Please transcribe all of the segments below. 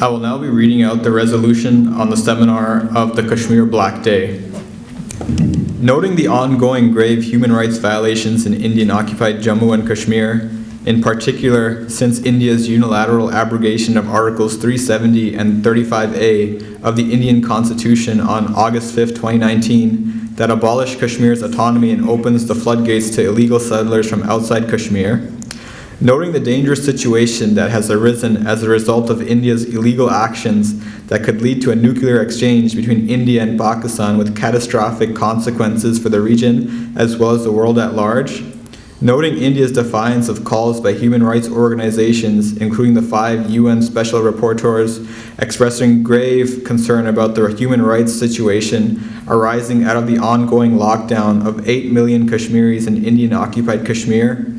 I will now be reading out the resolution on the seminar of the Kashmir Black Day. Noting the ongoing grave human rights violations in Indian-occupied Jammu and Kashmir, in particular since India's unilateral abrogation of Articles 370 and 35A of the Indian Constitution on August 5, 2019, that abolished Kashmir's autonomy and opens the floodgates to illegal settlers from outside Kashmir. Noting the dangerous situation that has arisen as a result of India's illegal actions that could lead to a nuclear exchange between India and Pakistan with catastrophic consequences for the region as well as the world at large. Noting India's defiance of calls by human rights organizations, including the 5 UN Special Rapporteurs, expressing grave concern about the human rights situation arising out of the ongoing lockdown of 8 million Kashmiris in Indian-occupied Kashmir.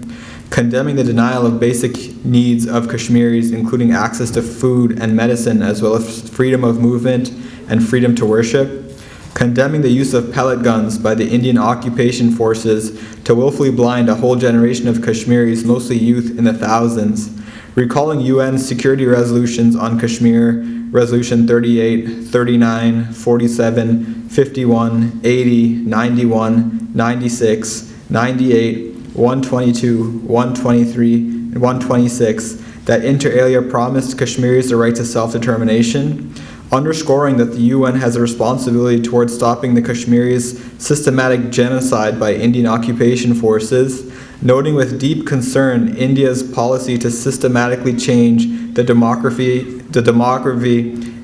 Condemning the denial of basic needs of Kashmiris, including access to food and medicine, as well as freedom of movement and freedom to worship. Condemning the use of pellet guns by the Indian occupation forces to willfully blind a whole generation of Kashmiris, mostly youth in the thousands. Recalling UN security resolutions on Kashmir, Resolution 38, 39, 47, 51, 80, 91, 96, 98, 122, 123, and 126 that inter alia promised Kashmiris the right to self-determination, underscoring that the UN has a responsibility towards stopping the Kashmiris' systematic genocide by Indian occupation forces, noting with deep concern India's policy to systematically change the demography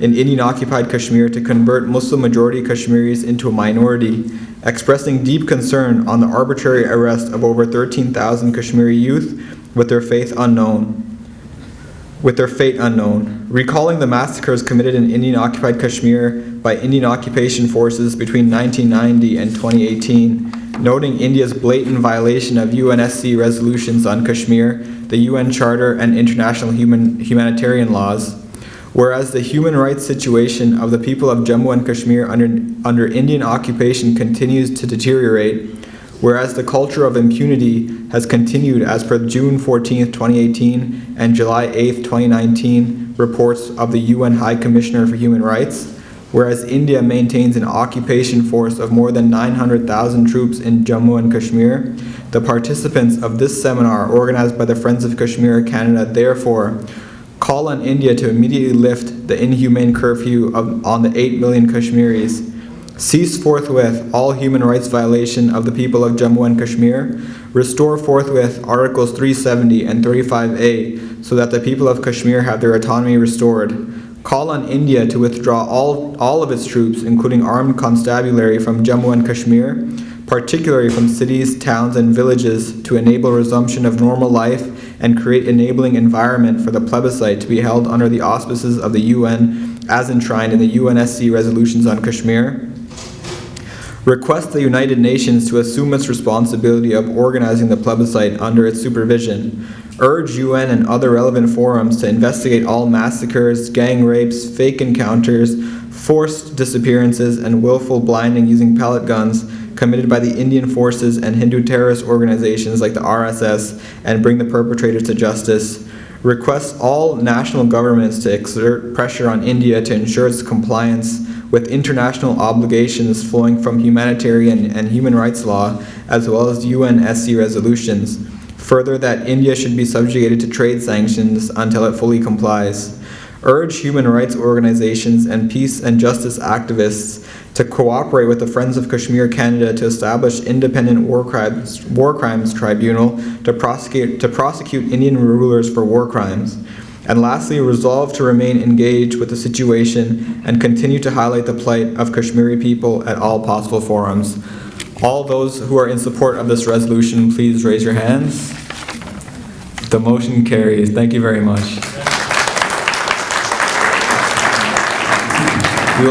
in Indian-occupied Kashmir to convert Muslim-majority Kashmiris into a minority, expressing deep concern on the arbitrary arrest of over 13,000 Kashmiri youth with their fate unknown. Recalling the massacres committed in Indian-occupied Kashmir by Indian occupation forces between 1990 and 2018, noting India's blatant violation of UNSC resolutions on Kashmir, the UN Charter, and international humanitarian laws. Whereas the human rights situation of the people of Jammu and Kashmir under Indian occupation continues to deteriorate, whereas the culture of impunity has continued as per June 14, 2018 and July 8, 2019 reports of the UN High Commissioner for Human Rights, whereas India maintains an occupation force of more than 900,000 troops in Jammu and Kashmir, the participants of this seminar organized by the Friends of Kashmir Canada therefore call on India to immediately lift the inhumane curfew on the 8 million Kashmiris, cease forthwith all human rights violation of the people of Jammu and Kashmir, restore forthwith Articles 370 and 35A so that the people of Kashmir have their autonomy restored, call on India to withdraw all of its troops, including armed constabulary, from Jammu and Kashmir, particularly from cities, towns, and villages, to enable resumption of normal life and create enabling environment for the plebiscite to be held under the auspices of the UN as enshrined in the UNSC resolutions on Kashmir. Request the United Nations to assume its responsibility of organizing the plebiscite under its supervision. Urge UN and other relevant forums to investigate all massacres, gang rapes, fake encounters, forced disappearances, and willful blinding using pellet guns committed by the Indian forces and Hindu terrorist organizations like the RSS, and bring the perpetrators to justice. Request all national governments to exert pressure on India to ensure its compliance with international obligations flowing from humanitarian and human rights law, as well as UNSC resolutions. Further, that India should be subjugated to trade sanctions until it fully complies. Urge human rights organizations and peace and justice activists to cooperate with the Friends of Kashmir Canada to establish independent war crimes tribunal to prosecute Indian rulers for war crimes. And lastly, resolve to remain engaged with the situation and continue to highlight the plight of Kashmiri people at all possible forums. All those who are in support of this resolution, please raise your hands. The motion carries. Thank you very much.